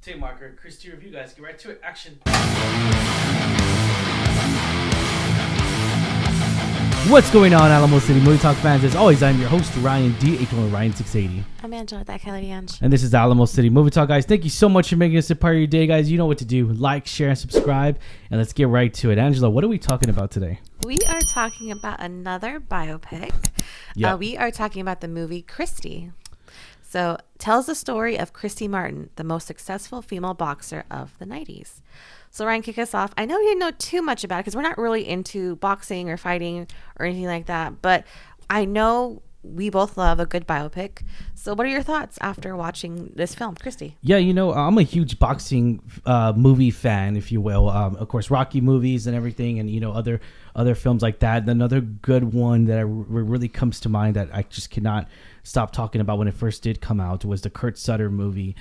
Take marker, Christy review, guys. Get right to it. Action. What's going on, Alamo City Movie Talk fans? As always, I'm your host, Ryan D. Ryan680. I'm Angela, that Kelly Ange. And this is the Alamo City Movie Talk, guys. Thank you so much for making us a part of your day, guys. You know what to do. Like, share, and subscribe. And let's get right to it. Angela, what are we talking about today? We are talking about another biopic. Yep. We are talking about the movie Christy. So, tells the story of Christy Martin, the most successful female boxer of the 90s. So, Ryan, kick us off. I know you didn't know too much about it because we're not really into boxing or fighting or anything like that. But I know we both love a good biopic. So, what are your thoughts after watching this film, Christy? Yeah, you know, I'm a huge boxing movie fan, if you will. Of course, Rocky movies and everything, and you know, other films like that. And another good one that really comes to mind that I just cannot stop talking about when it first did come out was the Kurt Sutter movie.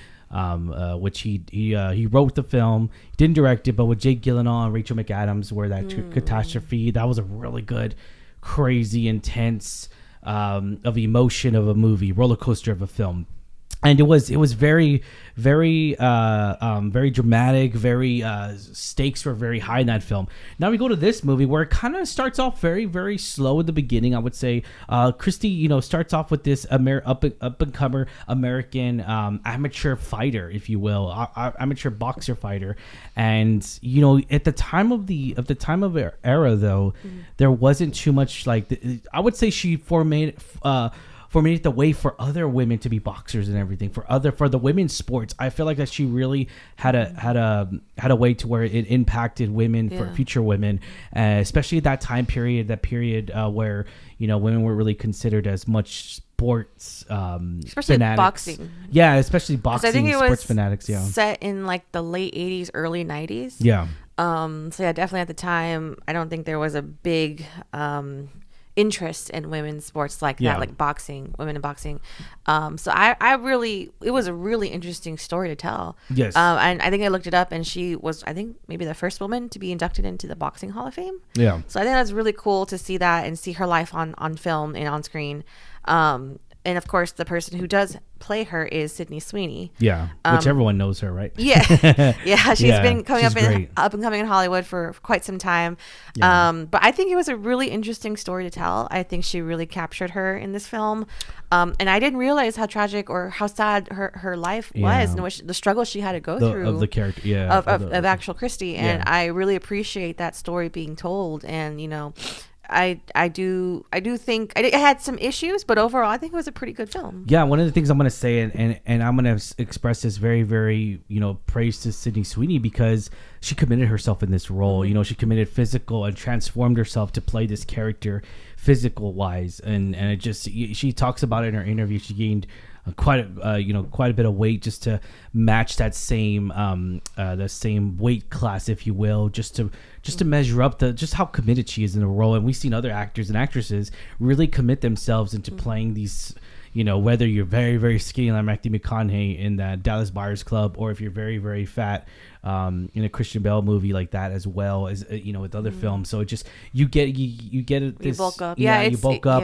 Which he wrote the film, he didn't direct it, but with Jake Gyllenhaal and Rachel McAdams, where that catastrophe, that was a really good, crazy, intense of emotion of a movie, roller coaster of a film. And it was very, very, very dramatic. Very stakes were very high in that film. Now we go to this movie where it kind of starts off very, very slow in the beginning. I would say Christy, you know, starts off with this up and comer American amateur fighter, if you will, amateur boxer fighter. And you know, at the time of her era, though, there wasn't too much like I would say she formated the way for other women to be boxers and everything for the women's sports. I feel like that she really had a way to where it impacted women for future women, especially at that time period, where you know women were really considered as much sports especially fanatics. Boxing. Yeah, especially boxing. I think it sports was fanatics. Yeah, set in like the late 80s, early 90s. Yeah. So yeah, definitely at the time, I don't think there was a big interest in women's sports like that, like boxing, women in boxing. So I really, it was a really interesting story to tell. Yes. And I think I looked it up, and she was, I think, maybe the first woman to be inducted into the Boxing Hall of Fame. Yeah. So I think that's really cool to see that and see her life on film and on screen. And of course, the person who does play her is Sydney Sweeney. Yeah, which everyone knows her, right? Yeah, yeah. She's been coming up and coming in Hollywood for quite some time. Yeah. But I think it was a really interesting story to tell. I think she really captured her in this film. And I didn't realize how tragic or how sad her life was, and the struggle she had to go through of the character, of actual Christy. And I really appreciate that story being told. And you know, I do think it had some issues, but overall I think it was a pretty good film. Yeah, one of the things I'm gonna say, and I'm gonna express this very, very, you know, praise to Sydney Sweeney, because she committed herself in this role. You know, she committed physical and transformed herself to play this character physical wise, and it just, she talks about it in her interview. She gained quite a bit of weight just to match that same weight class, if you will, just to measure up just how committed she is in the role. And we've seen other actors and actresses really commit themselves into playing these, you know, whether you're very, very skinny like Matthew McConaughey in that Dallas Buyers Club, or if you're very, very fat in a Christian Bale movie like that, as well as you know, with other films. So it just, you get this, you bulk up, you bulk up,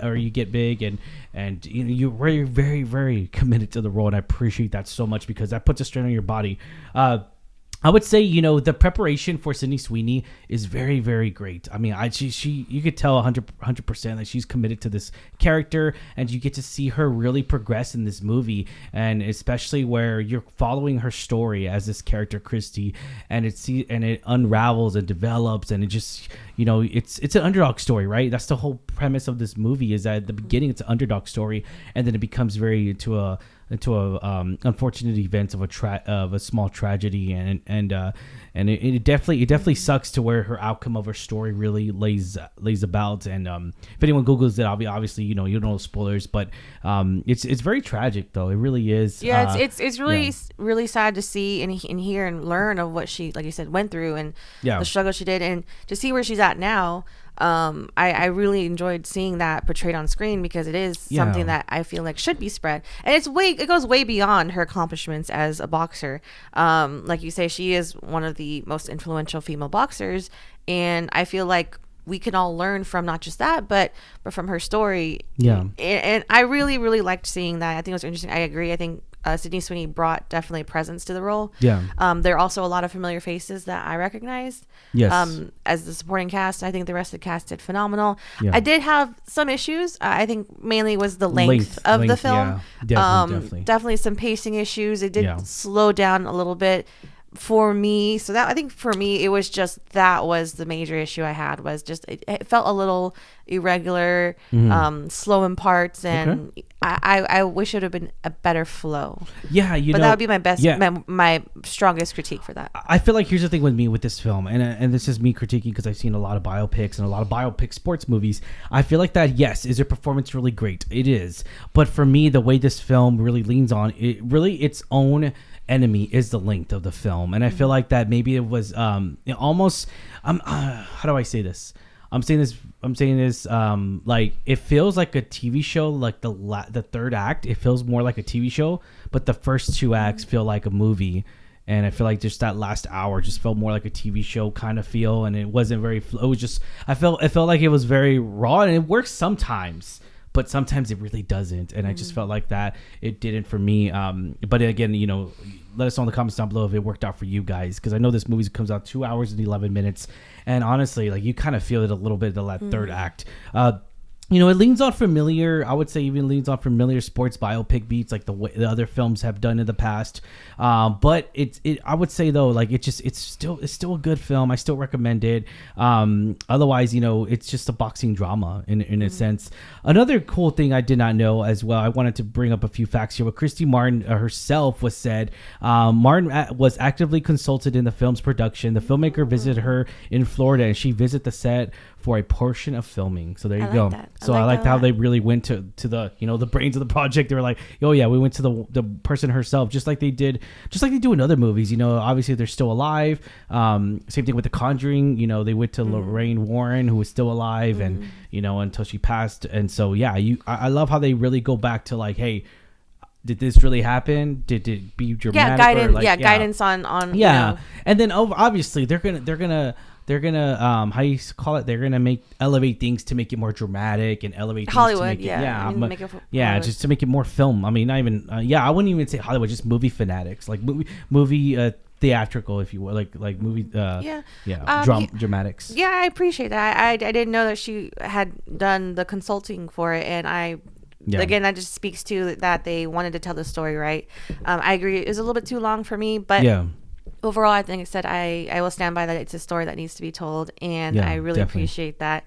or you get big, and you know, you're very, very, very committed to the role, and I appreciate that so much, because that puts a strain on your body. I would say, you know, the preparation for Sydney Sweeney is very, very great. I mean, she you could tell 100% that she's committed to this character, and you get to see her really progress in this movie, and especially where you're following her story as this character Christy, and it unravels and develops, and it just, you know, it's an underdog story, right? That's the whole premise of this movie, is that at the beginning it's an underdog story, and then it becomes very into a unfortunate events of a small tragedy, and it definitely sucks to where her outcome of her story really lays about. And if anyone Googles it, obviously, you know, you don't know spoilers, but it's very tragic, though. It really is. Yeah, it's really really sad to see and hear and learn of what she, like you said, went through, and the struggle she did, and to see where she's at now. I really enjoyed seeing that portrayed on screen, because it is something that I feel like should be spread, and it goes way beyond her accomplishments as a boxer. Like you say, she is one of the most influential female boxers, and I feel like we can all learn from not just that, but from her story. Yeah. And I really, really liked seeing that. I think it was interesting. I agree. I think Sydney Sweeney brought definitely a presence to the role. Yeah. There are also a lot of familiar faces that I recognized. Yes. As the supporting cast, I think the rest of the cast did phenomenal. Yeah. I did have some issues. I think mainly was the length of the film. Yeah. Definitely Some pacing issues. It did slow down a little bit for me. So that, I think for me, it was just, that was the major issue I had, was just it felt a little irregular, slow in parts, and I wish it would have been a better flow. Yeah, but that would be my best, my strongest critique for that. I feel like here's the thing with me with this film, and this is me critiquing because I've seen a lot of biopics and a lot of biopic sports movies. I feel like that, yes, is their performance really great? It is, but for me, the way this film really leans on it, really its own enemy is the length of the film, and I feel like that maybe it was almost how do I say this? I'm saying this like it feels like a TV show, like the third act, it feels more like a TV show, but the first two acts feel like a movie. And I feel like just that last hour just felt more like a TV show kind of feel, and it wasn't very. It was just it felt like it was very raw, and it works sometimes, but sometimes it really doesn't. And I just felt like that it didn't for me. But again, you know, let us know in the comments down below if it worked out for you guys, because I know this movie comes out 2 hours and 11 minutes, and honestly, like, you kind of feel it a little bit in that third act. You know, it leans on familiar, I would say even leans on familiar sports biopic beats, like the other films have done in the past. But I would say though, like, it's still a good film. I still recommend it. Otherwise, you know, it's just a boxing drama in a sense. Another cool thing I did not know as well, I wanted to bring up a few facts here. What Christy Martin herself was said, Martin was actively consulted in the film's production. The filmmaker visited her in Florida, and she visited the set for a portion of filming. So there you go. So I liked how they really went to the, you know, the brains of the project. They were like, oh yeah, we went to the person herself, just like they do in other movies. You know, obviously they're still alive. Same thing with The Conjuring. You know, they went to Lorraine Warren, who was still alive, and you know, until she passed. And so yeah, I love how they really go back to like, hey, did this really happen? Did it be dramatic? Yeah, guidance. Guidance on. Yeah, you know. And then obviously they're gonna how you call it? They're gonna elevate things to make it more dramatic and elevate Hollywood. Things to make it, just to make it more film. I mean, not even I wouldn't even say Hollywood, just movie fanatics, like movie theatrical, if you will, like movie dramatics. Yeah, I appreciate that. I didn't know that she had done the consulting for it, and again, that just speaks to that they wanted to tell the story right. I agree, it was a little bit too long for me, but overall, I think I said I will stand by that. It's a story that needs to be told, and I really appreciate that.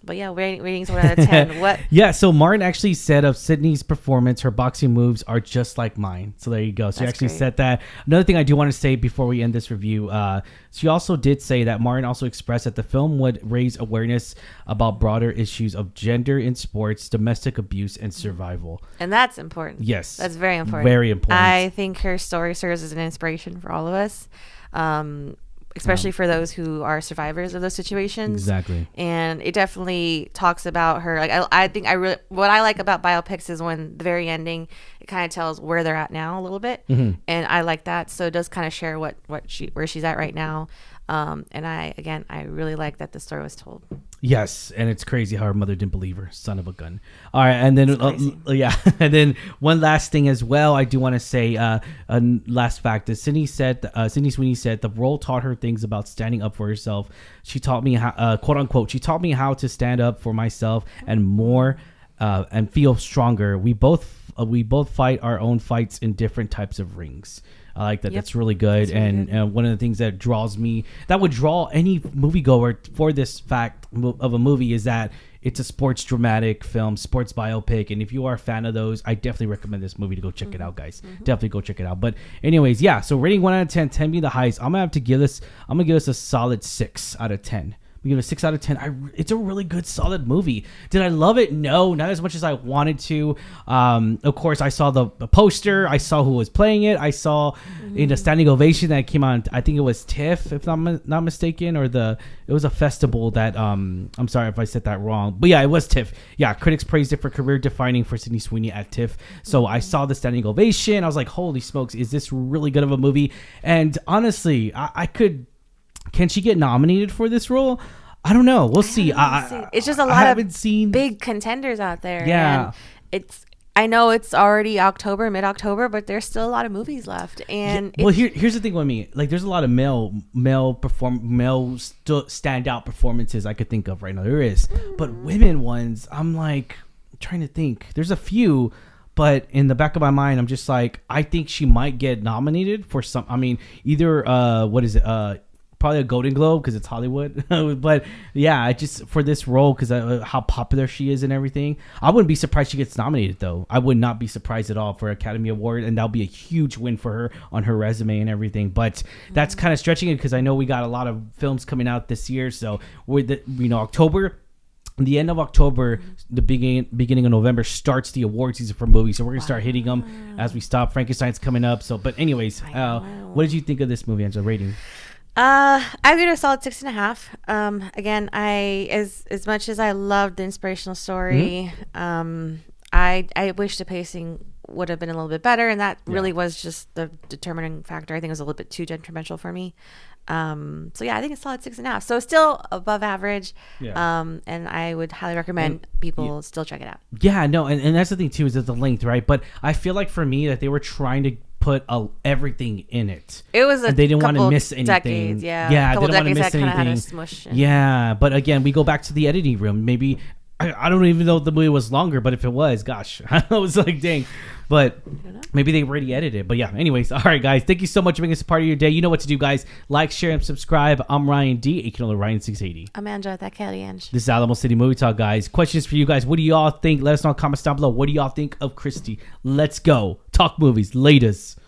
But yeah, ratings 1 out of 10. What? Yeah, so Martin actually said of Sydney's performance, her boxing moves are just like mine. So there you go. So she actually said that. Another thing I do want to say before we end this review, she also did say that Martin also expressed that the film would raise awareness about broader issues of gender in sports, domestic abuse, and survival. And that's important. Yes. That's very important. Very important. I think her story serves as an inspiration for all of us. Especially for those who are survivors of those situations. Exactly. And it definitely talks about her. Like, I think what I like about biopics is when the very ending, it kind of tells where they're at now a little bit. And I like that. So it does kind of share where she's at right now. And I really like that the story was told. Yes, and it's crazy how her mother didn't believe her. Son of a gun. All right, and then and then one last thing as well. I do want to say a last fact is Sydney Sweeney said the role taught her things about standing up for herself. She taught me how, quote unquote, she taught me how to stand up for myself and more, and feel stronger. We both fight our own fights in different types of rings. I like that. Yep. That's really good. And one of the things that would draw any moviegoer for this fact of a movie is that it's a sports dramatic film, sports biopic. And if you are a fan of those, I definitely recommend this movie to go check it out, guys. Definitely go check it out. But anyways, yeah. So rating 1 out of 10, 10 being the highest. I'm going to give this a solid 6 out of 10. We give it a 6 out of 10. It's a really good, solid movie. Did I love it? No, not as much as I wanted to. Of course, I saw the poster. I saw who was playing it. I saw in the standing ovation that came on. I think it was TIFF, if I'm not mistaken, or it was a festival that. I'm sorry if I said that wrong, but yeah, it was TIFF. Yeah, critics praised it for career defining for Sydney Sweeney at TIFF. So I saw the standing ovation. I was like, holy smokes, is this really good of a movie? And honestly, I could. Can she get nominated for this role? I don't know. We'll see. It's just a lot of big contenders out there. Yeah. And I know it's already October, mid-October, but there's still a lot of movies left. And well, here's the thing with me. Like, there's a lot of male standout performances I could think of right now. There is, but women ones, I'm like trying to think. There's a few, but in the back of my mind, I'm just like, I think she might get nominated for some. I mean, either what is it? Probably a Golden Globe because it's Hollywood. But yeah, I just for this role because how popular she is and everything. I wouldn't be surprised she gets nominated though. I would not be surprised at all for Academy Award, and that'll be a huge win for her on her resume and everything. But that's kind of stretching it because I know we got a lot of films coming out this year. So with October. The end of October, the beginning of November starts the award season for movies. So we're gonna start hitting them as we stop. Frankenstein's coming up. So, but anyways, what did you think of this movie, Angela? Rating? I give it a solid 6.5. Again, as much as I loved the inspirational story, I wish the pacing would have been a little bit better, and that really was just the determining factor. I think it was a little bit too detrimental for me. So yeah, I think it's solid 6.5. So still above average. And I would highly recommend people still check it out. Yeah, no, and that's the thing too, is that the length, right? But I feel like for me that they were trying to put everything in it. It was they didn't want to miss anything. Decades, yeah, they didn't want to miss anything. Smush but again, we go back to the editing room. Maybe I don't even know if the movie was longer, but if it was, gosh, I was like, dang. But maybe they already edited it. But yeah, anyways, all right, guys, thank you so much for making us a part of your day. You know what to do, guys. Like, share, and subscribe. I'm Ryan D. You can Ryan 680. I'm Angela Kelly-Ange. This is Alamo City Movie Talk, guys. Questions for you guys. What do y'all think? Let us know in the comments down below. What do y'all think of Christy? Let's go. Talk movies. Latest.